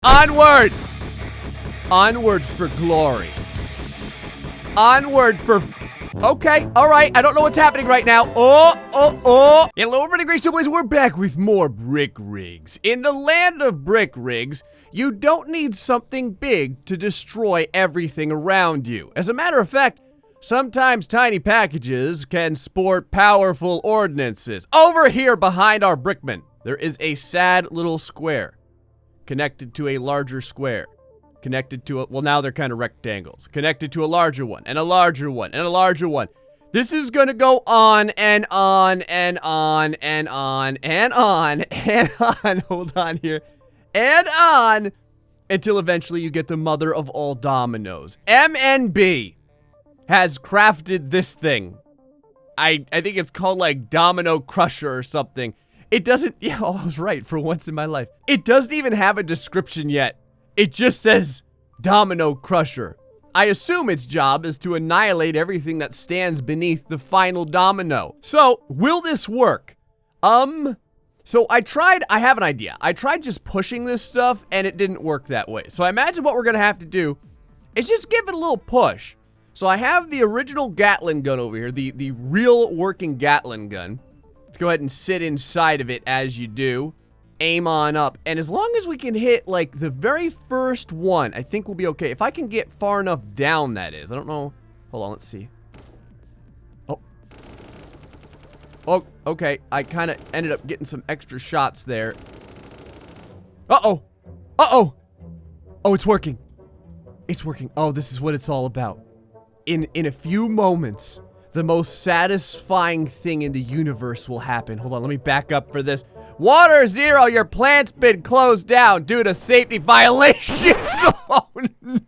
Onward! Onward for glory. Onward for... Okay, alright, I don't know what's happening right now. Hello, everybody, GrayStillPlays, we're back with more brick rigs. In the land of brick rigs, you don't need something big to destroy everything around you. As a matter of fact, sometimes tiny packages can sport powerful ordinances. Over here behind our brickman, there is a sad little square connected to a larger square. Connected to a, well, now they're kind of rectangles. Connected to a larger one, and a larger one, and a larger one. This is gonna go on, and on, and on, and on, and on, and on. Hold on here. And on, until eventually you get the mother of all dominoes. MNB has crafted this thing. I think it's called, like, Domino Crusher or something. It doesn't, yeah, I was right for once in my life. It doesn't even have a description yet. It just says Domino Crusher. I assume its job is to annihilate everything that stands beneath the final domino. So, will this work? So I have an idea. I tried just pushing this stuff and it didn't work that way. So I imagine what we're gonna have to do is just give it a little push. So I have the original Gatling gun over here, the real working Gatling gun. Let's go ahead and sit inside of it as you do. Aim on up, and as long as we can hit, like, the very first one, I think we'll be okay. If I can get far enough down, that is. I don't know. Hold on, let's see. Oh, okay. I kind of ended up getting some extra shots there. Uh-oh. Uh-oh. Oh, it's working. It's working. Oh, this is what it's all about. In a few moments, the most satisfying thing in the universe will happen. Hold on, let me back up for this. Water Zero, your plant's been closed down due to safety violations. Oh,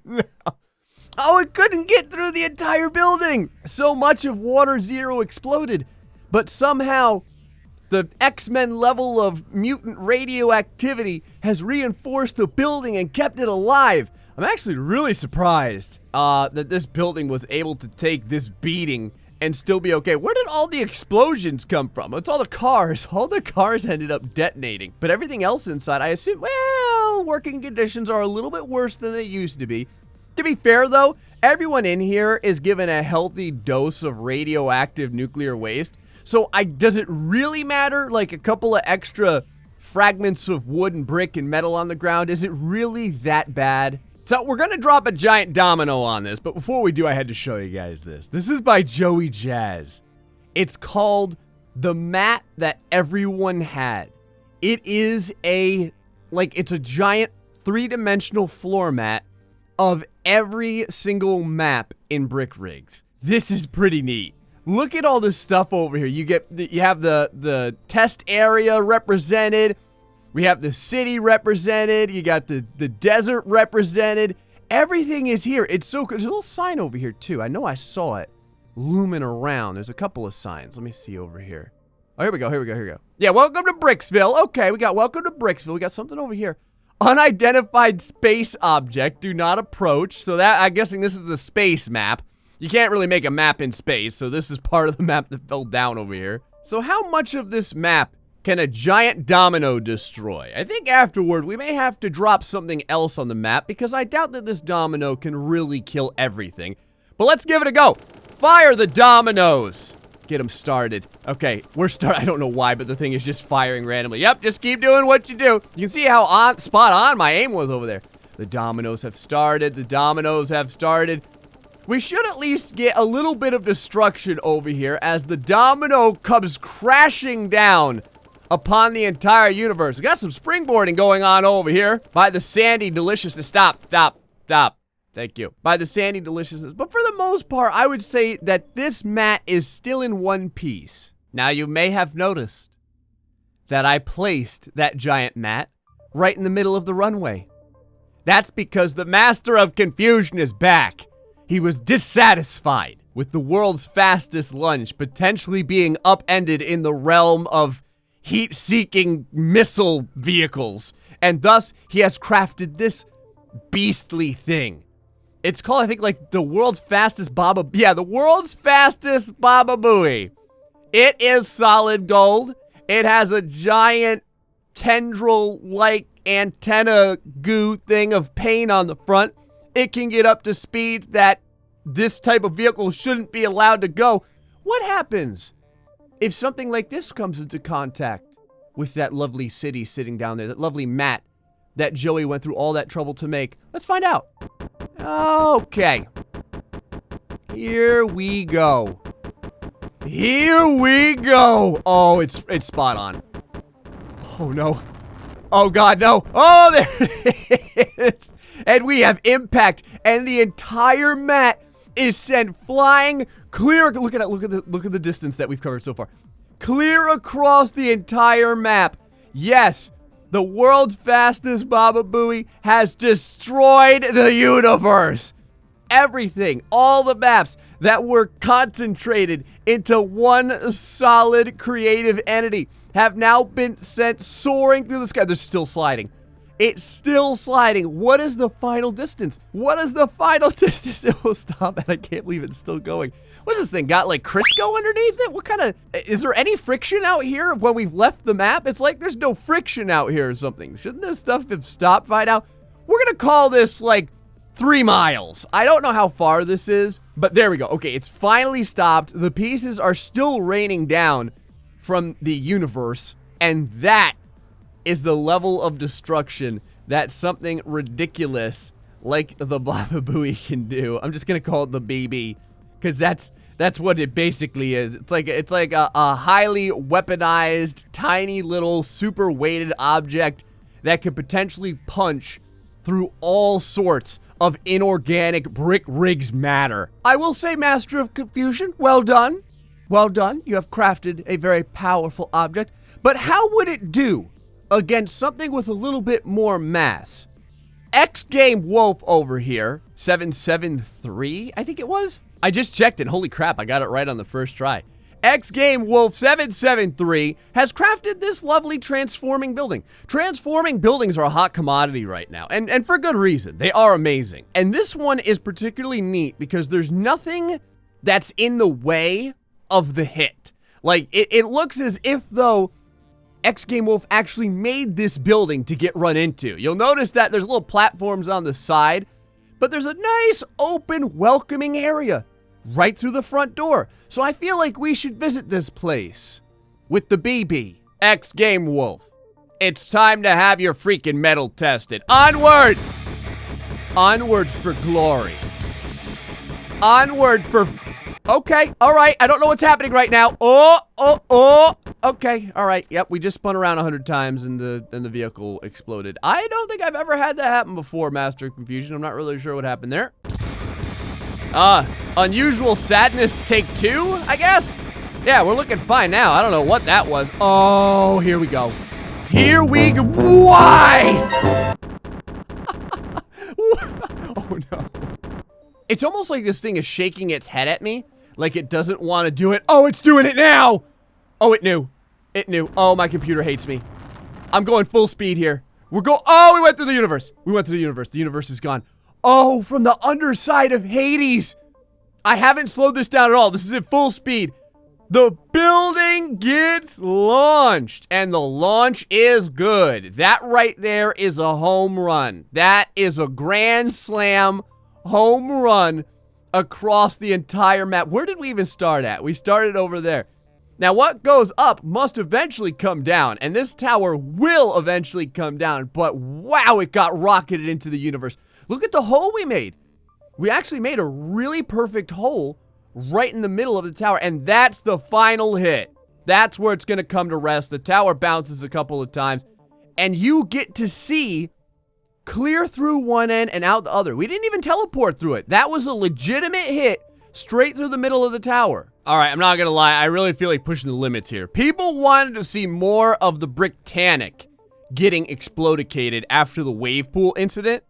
no. Oh, it couldn't get through the entire building. So much of Water Zero exploded, but somehow the X-Men level of mutant radioactivity has reinforced the building and kept it alive. I'm actually really surprised that this building was able to take this beating and still be okay. Where did all the explosions come from? It's all the cars. All the cars ended up detonating. But everything else inside, I assume, well, working conditions are a little bit worse than they used to be. To be fair, though, everyone in here is given a healthy dose of radioactive nuclear waste. So does it really matter? Like a couple of extra fragments of wood and brick and metal on the ground? Is it really that bad? So we're gonna drop a giant domino on this, but before we do, I had to show you guys this. This is by Joey Jazz. It's called The Mat That Everyone Had. It is it's a giant three-dimensional floor mat of every single map in brick rigs. This is pretty neat. Look at all this stuff over here. You have the test area represented. We have the city represented. You got the desert represented. Everything is here. It's so good. There's a little sign over here, too. I know I saw it looming around. There's a couple of signs. Let me see over here. Oh, here we go. Here we go. Here we go. Yeah, welcome to Bricksville. Okay, we got welcome to Bricksville. We got something over here. Unidentified space object. Do not approach. So that, I'm guessing this is the space map. You can't really make a map in space, so this is part of the map that fell down over here. So how much of this map can a giant domino destroy? I think afterward we may have to drop something else on the map because I doubt that this domino can really kill everything. But let's give it a go. Fire the dominoes. Get them started. Okay, I don't know why, but the thing is just firing randomly. Yep, just keep doing what you do. You can see how spot on my aim was over there. The dominoes have started. The dominoes have started. We should at least get a little bit of destruction over here as the domino comes crashing down upon the entire universe. We got some springboarding going on over here by the sandy deliciousness. Stop. Thank you. By the sandy deliciousness. But for the most part, I would say that this mat is still in one piece. Now, you may have noticed that I placed that giant mat right in the middle of the runway. That's because the Master of Confusion is back. He was dissatisfied with the world's fastest lunch potentially being upended in the realm of heat-seeking missile vehicles, and thus he has crafted this beastly thing. It's called, I think, like the world's fastest Baba. Yeah, the world's fastest Baba Booey. It is solid gold. It has a giant tendril-like antenna goo thing of paint on the front. It can get up to speeds that this type of vehicle shouldn't be allowed to go. What happens if something like this comes into contact with that lovely city sitting down there, that lovely mat that Joey went through all that trouble to make? Let's find out. Okay. Here we go. Here we go. Oh, it's spot on. Oh, no. Oh, God, no. Oh, there it is. And we have impact, and the entire mat is sent flying clear. Look at it. Look at the distance that we've covered so far. Clear across the entire map. Yes, the world's fastest Baba Booey has destroyed the universe. Everything, all the maps that were concentrated into one solid creative entity have now been sent soaring through the sky. They're still sliding. It's still sliding. What is the final distance? What is the final distance? It will stop, and I can't believe it's still going. What's this thing? Got like Crisco underneath it? What kind of... Is there any friction out here when we've left the map? It's like there's no friction out here or something. Shouldn't this stuff have stopped by now? We're going to call this like 3 miles. I don't know how far this is, but there we go. Okay, it's finally stopped. The pieces are still raining down from the universe, and that is the level of destruction that something ridiculous like the Baba Booey can do. I'm just gonna call it the BB, because that's what it basically is. It's like a highly weaponized, tiny little super weighted object that could potentially punch through all sorts of inorganic brick rigs matter. I will say, Master of Confusion, well done. Well done. You have crafted a very powerful object, but how would it do against something with a little bit more mass? X Game Wolf over here, 773, I think it was. I just checked it. Holy crap, I got it right on the first try. X Game Wolf 773 has crafted this lovely transforming building. Transforming buildings are a hot commodity right now, and for good reason. They are amazing. And this one is particularly neat because there's nothing that's in the way of the hit. Like, it looks as if though X Game Wolf actually made this building to get run into. You'll notice that there's little platforms on the side, but there's a nice, open, welcoming area right through the front door. So I feel like we should visit this place with the BB. X Game Wolf, it's time to have your freaking metal tested. Onward! Onward for glory. Onward for... Okay, all right. I don't know what's happening right now. Oh. Okay, all right. Yep, we just spun around 100 times and the vehicle exploded. I don't think I've ever had that happen before, Master of Confusion. I'm not really sure what happened there. Unusual sadness take 2, I guess? Yeah, we're looking fine now. I don't know what that was. Oh, here we go. Here we go. Why? Oh, no. It's almost like this thing is shaking its head at me, like it doesn't want to do it. Oh, it's doing it now! Oh, it knew. It knew. Oh, my computer hates me. I'm going full speed here. Oh, we went through the universe. We went through the universe. The universe is gone. Oh, from the underside of Hades. I haven't slowed this down at all. This is at full speed. The building gets launched, and the launch is good. That right there is a home run. That is a grand slam home run across the entire map. Where did we even start at? We started over there. Now, what goes up must eventually come down, and this tower will eventually come down, but wow, it got rocketed into the universe. Look at the hole we made. We actually made a really perfect hole right in the middle of the tower, and that's the final hit. That's where it's going to come to rest. The tower bounces a couple of times, and you get to see clear through one end and out the other. We didn't even teleport through it. That was a legitimate hit straight through the middle of the tower. All right, I'm not gonna lie. I really feel like pushing the limits here. People wanted to see more of the Bricktanic getting explodicated after the wave pool incident.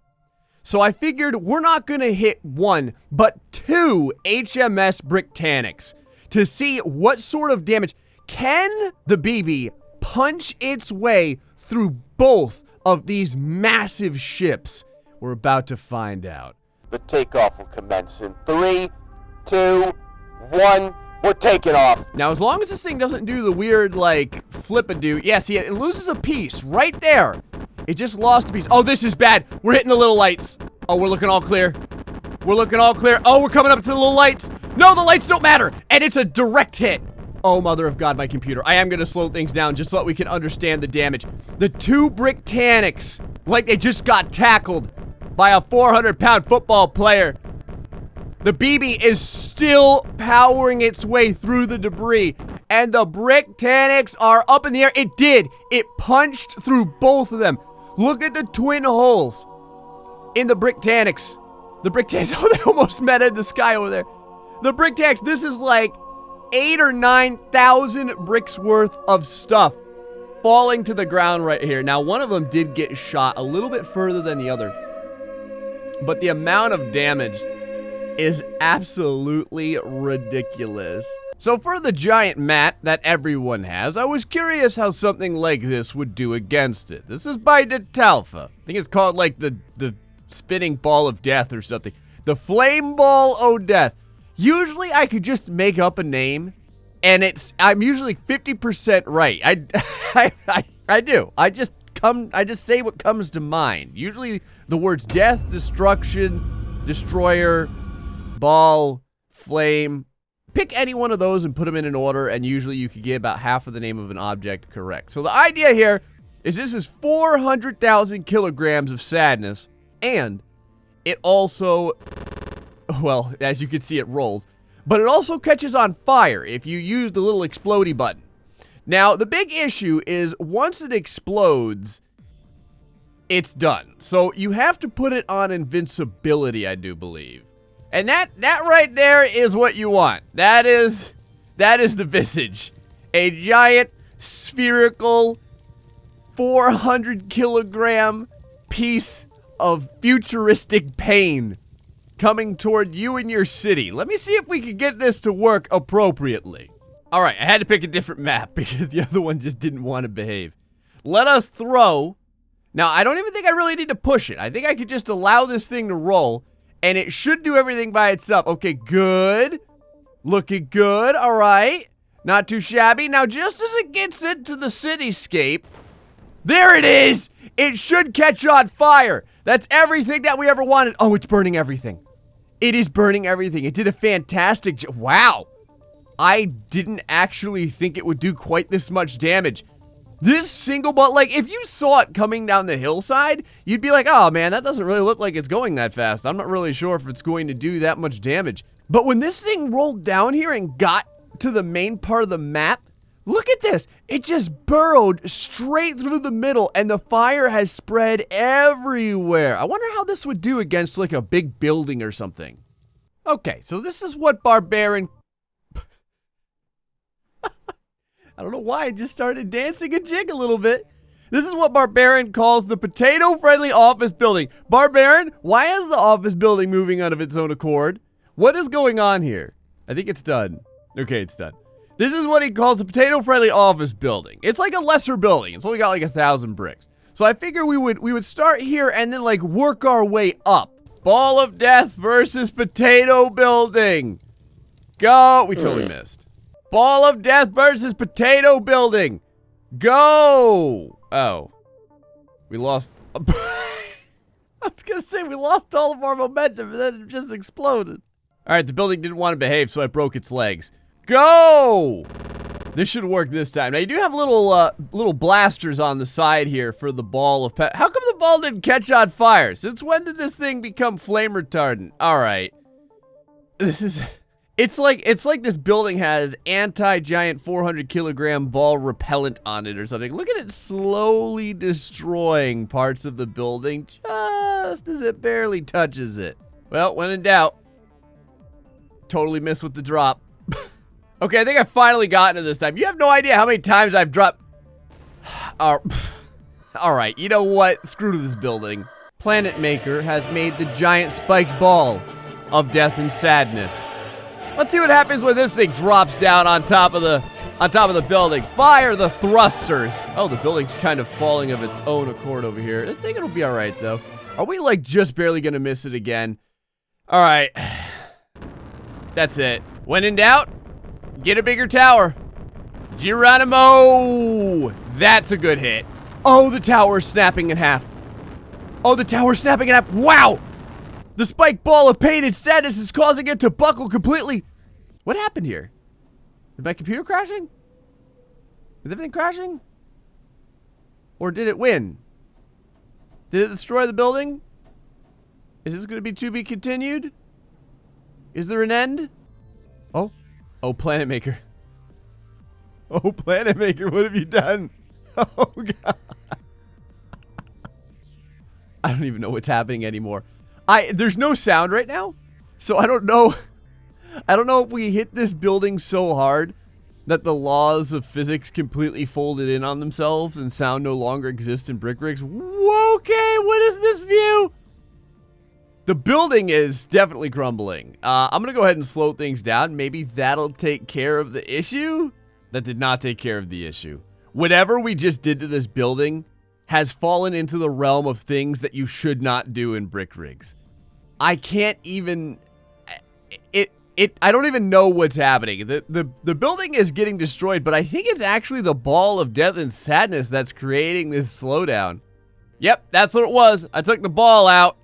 So I figured we're not gonna hit 1, but 2 HMS Bricktanics to see what sort of damage. Can the BB punch its way through both of these massive ships? We're about to find out. The takeoff will commence in 3, 2, 1. We're taking off. Now, as long as this thing doesn't do the weird, like, flip-a-do. Yeah, see, it loses a piece right there. It just lost a piece. Oh, this is bad. We're hitting the little lights. Oh, we're looking all clear. We're looking all clear. Oh, we're coming up to the little lights. No, the lights don't matter. And it's a direct hit. Oh, mother of God, my computer. I am going to slow things down just so that we can understand the damage. The two Bricktanics, like they just got tackled by a 400-pound football player. The BB is still powering its way through the debris. And the Bricktanics are up in the air. It did. It punched through both of them. Look at the twin holes in the Bricktanics. The Bricktanics, oh, they almost met in the sky over there. The Bricktanics, this is like 8,000 or 9,000 bricks worth of stuff falling to the ground right here. Now, one of them did get shot a little bit further than the other. But the amount of damage is absolutely ridiculous. So for the giant mat that everyone has, I was curious how something like this would do against it. This is by Detalfa. I think it's called like the spinning ball of death or something. The flame ball o' death. Usually I could just make up a name and I'm usually 50% right. I do. I just say what comes to mind. Usually the words death, destruction, destroyer, ball, flame. Pick any one of those and put them in an order, and usually you could get about half of the name of an object correct. So the idea here is this is 400,000 kilograms of sadness, and it also, well, as you can see, it rolls, but it also catches on fire if you use the little explodey button. Now, the big issue is once it explodes, it's done. So you have to put it on invincibility, I do believe. And that right there is what you want. That is the visage. A giant, spherical, 400 kilogram piece of futuristic pain coming toward you and your city. Let me see if we can get this to work appropriately. All right, I had to pick a different map because the other one just didn't want to behave. Let us throw. Now, I don't even think I really need to push it. I think I could just allow this thing to roll. And it should do everything by itself. Okay, good. Looking good, all right. Not too shabby. Now, just as it gets into the cityscape, there it is! It should catch on fire. That's everything that we ever wanted. Oh, it's burning everything. It is burning everything. It did a fantastic job. Wow. I didn't actually think it would do quite this much damage. This single ball, like, if you saw it coming down the hillside, you'd be like, oh, man, that doesn't really look like it's going that fast. I'm not really sure if it's going to do that much damage. But when this thing rolled down here and got to the main part of the map, look at this. It just burrowed straight through the middle, and the fire has spread everywhere. I wonder how this would do against, like, a big building or something. Okay, so this is what Barbarian... I don't know why I just started dancing a jig a little bit. This is what Barbarian calls the potato-friendly office building. Barbarian, why is the office building moving out of its own accord? What is going on here? I think it's done. Okay, it's done. This is what he calls a potato-friendly office building. It's like a lesser building. It's only got like 1,000 bricks. So I figure we would start here and then like work our way up. Ball of death versus potato building. Go. We totally missed. Ball of death versus potato building. Go. Oh. We lost. I was going to say we lost all of our momentum and then it just exploded. All right, the building didn't want to behave, so I broke its legs. Go. This should work this time. Now, you do have little blasters on the side here for the ball of How come the ball didn't catch on fire? Since when did this thing become flame retardant? All right. This is... It's like this building has anti-giant 400 kilogram ball repellent on it or something. Look at it slowly destroying parts of the building just as it barely touches it. Well, when in doubt, totally missed with the drop. Okay, I think I finally gotten it this time. You have no idea how many times I've dropped. All right, you know what? Screw this building. Planet Maker has made the giant spiked ball of death and sadness. Let's see what happens when this thing drops down on top of the building. Fire the thrusters. Oh, the building's kind of falling of its own accord over here. I think it'll be all right, though. Are we, like, just barely gonna miss it again? All right. That's it. When in doubt, get a bigger tower. Geronimo! That's a good hit. Oh, the tower's snapping in half. Oh, the tower's snapping in half. Wow! The spiked ball of pain and sadness is causing it to buckle completely. What happened here? Is my computer crashing? Is everything crashing? Or did it win? Did it destroy the building? Is this going to be continued? Is there an end? Oh. Oh, Planet Maker. Oh, Planet Maker, what have you done? Oh, God. I don't even know what's happening anymore. There's no sound right now, so I don't know. I don't know if we hit this building so hard that the laws of physics completely folded in on themselves and sound no longer exists in Brick Rigs. Okay, what is this view? The building is definitely crumbling. I'm going to go ahead and slow things down. Maybe that'll take care of the issue. That did not take care of the issue. Whatever we just did to this building has fallen into the realm of things that you should not do in Brick Rigs. I can't even... I don't even know what's happening. The building is getting destroyed, but I think it's actually the ball of death and sadness that's creating this slowdown. Yep, that's what it was. I took the ball out,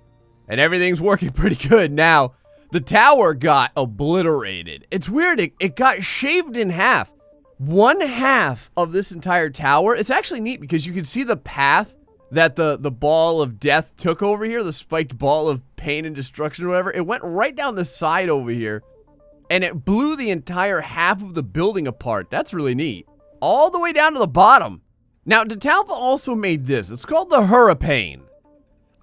and everything's working pretty good now. The tower got obliterated. It's weird. It got shaved in half. One half of this entire tower. It's actually neat because you can see the path that the ball of death took over here, the spiked ball of pain and destruction or whatever. It went right down the side over here, and it blew the entire half of the building apart. That's really neat. All the way down to the bottom. Now, Detalpa also made this. It's called the Hurricane.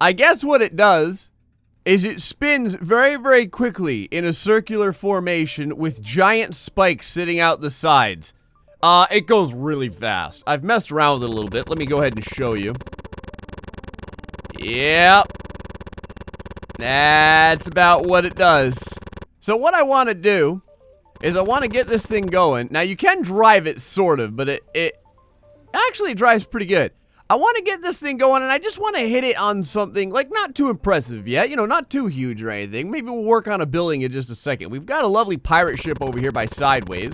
I guess what it does is it spins very, very quickly in a circular formation with giant spikes sitting out the sides. It goes really fast. I've messed around with it a little bit. Let me go ahead and show you. Yep. That's about what it does. So what I want to do is I want to get this thing going. Now, you can drive it, sort of, but it actually drives pretty good. I want to get this thing going, and I just want to hit it on something, like, not too impressive yet. You know, not too huge or anything. Maybe we'll work on a building in just a second. We've got a lovely pirate ship over here by Sideways.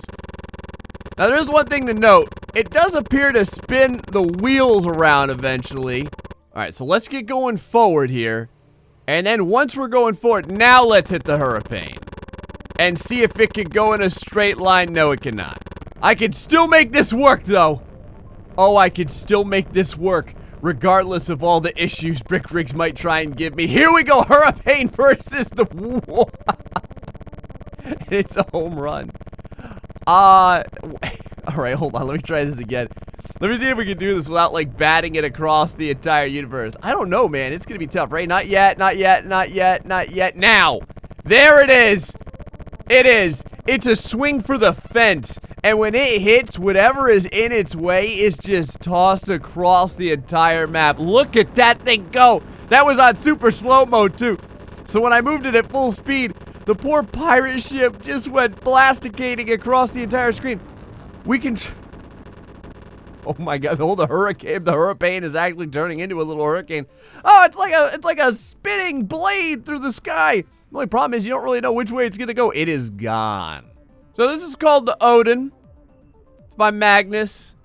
Now, there is one thing to note. It does appear to spin the wheels around eventually. All right, so let's get going forward here. And then once we're going forward, now let's hit the Hurricane. And see if it can go in a straight line. No, it cannot. I can still make this work, though. Oh, I can still make this work, regardless of all the issues Brick Rigs might try and give me. Here we go, Hurricane versus the... It's a home run. Alright, hold on, let me try this again. Let me see if we can do this without, like, batting it across the entire universe. I don't know, man. It's gonna be tough, right? Not yet, not yet, not yet, not yet. Now! There it is! It is! It's a swing for the fence. And when it hits, whatever is in its way is just tossed across the entire map. Look at that thing go! That was on super slow-mo, too. So when I moved it at full speed, the poor pirate ship just went blasticating across the entire screen. We can... Oh my god, the hurricane is actually turning into a little hurricane. Oh, it's like a spinning blade through the sky. The only problem is you don't really know which way it's gonna go. It is gone. So this is called the Odin. It's by Magnus.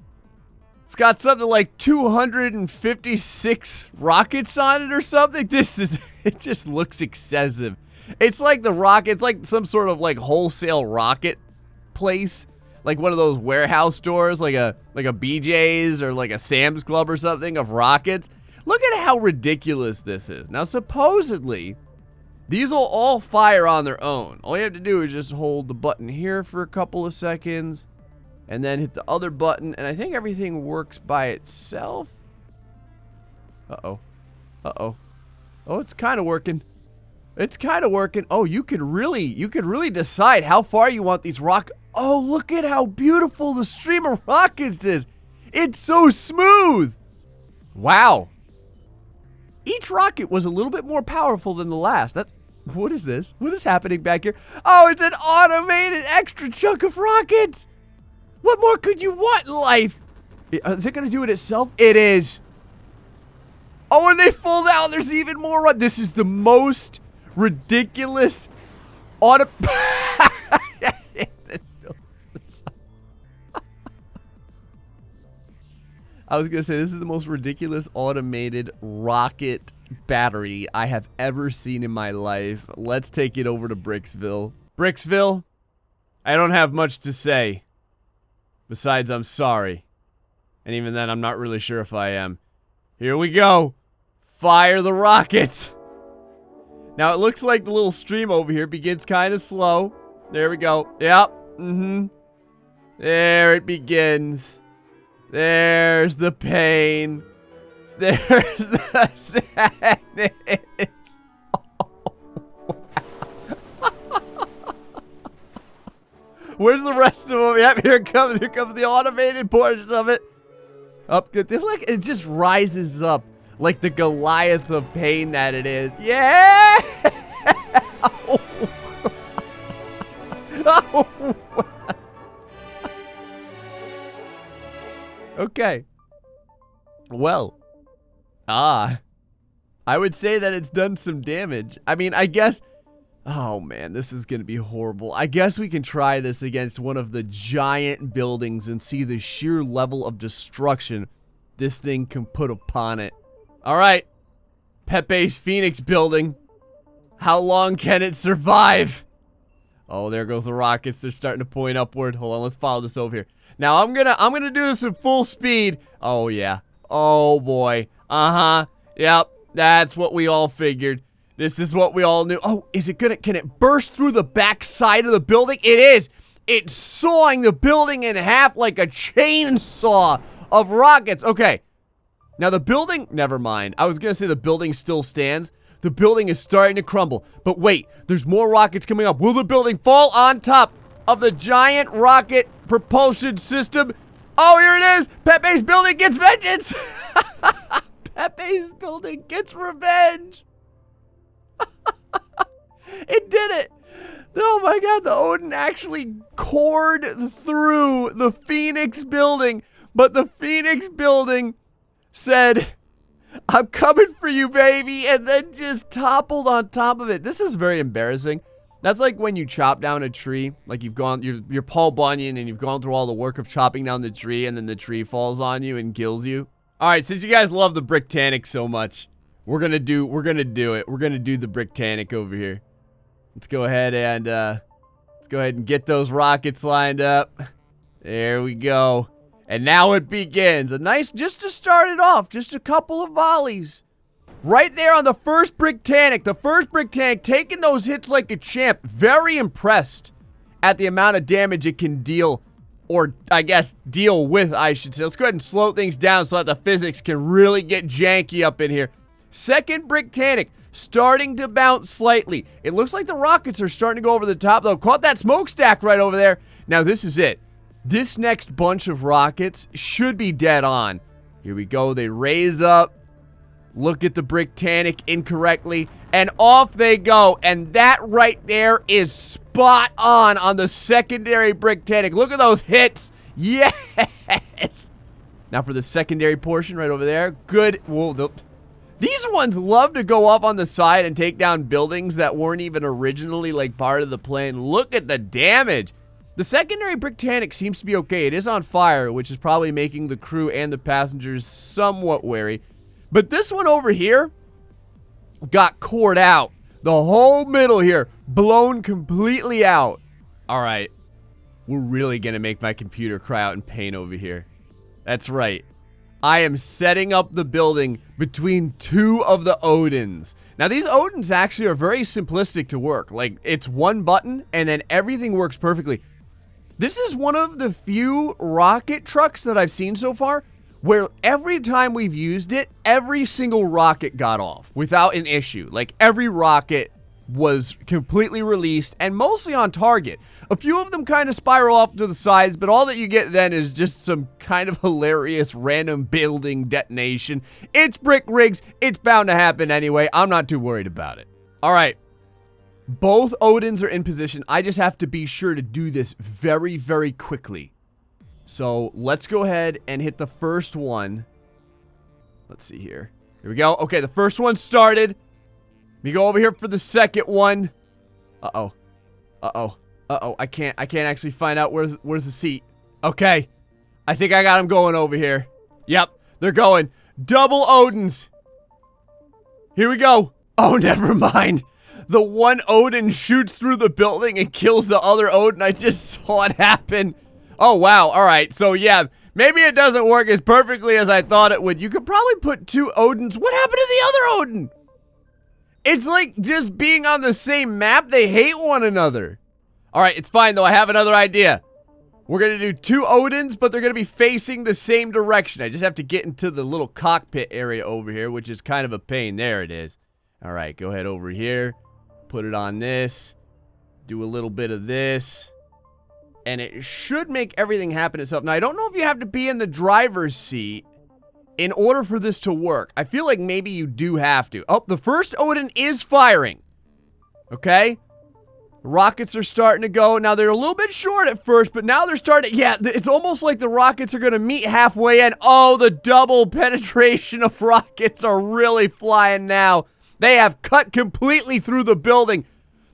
It's got something like 256 rockets on it or something. It just looks excessive. It's like the rocket, it's like some sort of like wholesale rocket place. Like one of those warehouse stores, like a BJ's or like a Sam's Club or something of rockets. Look at how ridiculous this is. Now, supposedly, these will all fire on their own. All you have to do is just hold the button here for a couple of seconds and then hit the other button, and I think everything works by itself. Uh-oh. Uh-oh. Oh, it's kind of working. It's kind of working. Oh, you could really decide how far you want these rockets. Oh, look at how beautiful the stream of rockets is. It's so smooth. Wow. Each rocket was a little bit more powerful than the last. What is this? What is happening back here? Oh, it's an automated extra chunk of rockets. What more could you want in life? Is it going to do it itself? It is. Oh, and they fold out. There's even more. This is the most ridiculous auto... I was gonna say, this is the most ridiculous automated rocket battery I have ever seen in my life. Let's take it over to Bricksville. Bricksville, I don't have much to say. Besides, I'm sorry. And even then, I'm not really sure if I am. Here we go. Fire the rocket. Now, it looks like the little stream over here begins kind of slow. There we go. Yep. There it begins. There's the pain. There's the sadness. Where's the rest of them? Yep, here comes the automated portion of it. Up, it's like it just rises up like the Goliath of pain that it is. Yeah. Oh. Okay. Well. I would say that it's done some damage. I mean, I guess. Oh man, this is gonna be horrible. I guess we can try this against one of the giant buildings and see the sheer level of destruction this thing can put upon it. Alright. Pepe's Phoenix building. How long can it survive? Oh, there goes the rockets. They're starting to point upward. Hold on, let's follow this over here. Now I'm gonna do this at full speed. Oh yeah. Oh boy. Yep. That's what we all figured. This is what we all knew. Oh, can it burst through the back side of the building? It is. It's sawing the building in half like a chainsaw of rockets. Okay. Now the building, never mind. I was gonna say the building still stands. The building is starting to crumble. But wait, there's more rockets coming up. Will the building fall on top of the giant rocket propulsion system? Oh, here it is. Pepe's building gets vengeance. Pepe's building gets revenge. It did it. Oh my god, the Odin actually cored through the Phoenix building. But the Phoenix building said, I'm coming for you, baby, and then just toppled on top of it. This is very embarrassing. That's like when you chop down a tree, like you're Paul Bunyan and you've gone through all the work of chopping down the tree and then the tree falls on you and kills you. All right, since you guys love the Bricktanic so much, we're gonna do it. We're gonna do the Bricktanic over here. Let's go ahead and get those rockets lined up. There we go. And now it begins. Just to start it off, just a couple of volleys. Right there on the first Bricktanic. The first Bricktanic taking those hits like a champ. Very impressed at the amount of damage it can deal. Or, I guess, deal with, I should say. Let's go ahead and slow things down so that the physics can really get janky up in here. Second Bricktanic, starting to bounce slightly. It looks like the rockets are starting to go over the top, though. Caught that smokestack right over there. Now, this is it. This next bunch of rockets should be dead on. Here we go. They raise up. Look at the Bricktanic incorrectly. And off they go. And that right there is spot on the secondary Bricktanic. Look at those hits. Yes. Now for the secondary portion right over there. Good. Whoa, these ones love to go up on the side and take down buildings that weren't even originally like part of the plan. Look at the damage. The secondary Bricktanic seems to be okay. It is on fire, which is probably making the crew and the passengers somewhat wary. But this one over here got cored out. The whole middle here blown completely out. All right. We're really going to make my computer cry out in pain over here. That's right. I am setting up the building between two of the Odins. Now, these Odins actually are very simplistic to work. Like, it's one button, and then everything works perfectly. This is one of the few rocket trucks that I've seen so far where every time we've used it, every single rocket got off without an issue. Like, every rocket was completely released and mostly on target. A few of them kind of spiral off to the sides, but all that you get then is just some kind of hilarious random building detonation. It's brick rigs. It's bound to happen anyway. I'm not too worried about it. All right. Both Odins are in position. I just have to be sure to do this very, very quickly. So let's go ahead and hit the first one. Let's see here. Here we go. Okay, the first one started. Let me go over here for the second one. Uh-oh. Uh-oh. Uh-oh. I can't actually find out where's the seat. Okay. I think I got him going over here. Yep. They're going. Double Odins. Here we go. Oh, never mind. The one Odin shoots through the building and kills the other Odin. I just saw it happen. Oh, wow. All right. So, yeah, maybe it doesn't work as perfectly as I thought it would. You could probably put 2 Odins. What happened to the other Odin? It's like just being on the same map. They hate one another. All right. It's fine, though. I have another idea. We're going to do 2 Odins, but they're going to be facing the same direction. I just have to get into the little cockpit area over here, which is kind of a pain. There it is. All right. Go ahead over here. Put it on this, do a little bit of this, and it should make everything happen itself. Now, I don't know if you have to be in the driver's seat in order for this to work. I feel like maybe you do have to. Oh, the first Odin is firing. Okay. The rockets are starting to go. Now, they're a little bit short at first, but now they're starting. Yeah, it's almost like the rockets are going to meet halfway in. Oh, the double penetration of rockets are really flying now. They have cut completely through the building.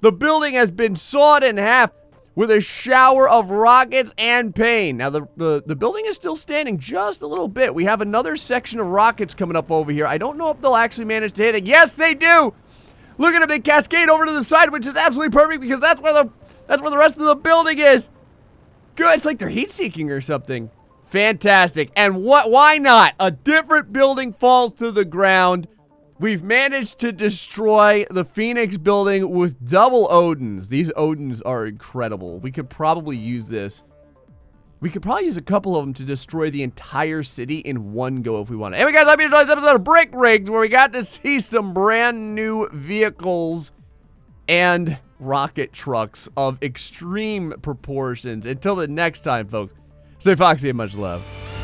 The building has been sawed in half with a shower of rockets and pain. Now, the building is still standing just a little bit. We have another section of rockets coming up over here. I don't know if they'll actually manage to hit it. Yes, they do! Look at them, they cascade over to the side, which is absolutely perfect because that's where the rest of the building is. Good, it's like they're heat-seeking or something. Fantastic. And why not? A different building falls to the ground. We've managed to destroy the Phoenix building with double Odins. These Odins are incredible. We could probably use this. We could probably use a couple of them to destroy the entire city in one go if we want to. Anyway, guys, I hope you enjoyed this episode of Brick Rigs, where we got to see some brand new vehicles and rocket trucks of extreme proportions. Until the next time, folks, stay foxy and much love.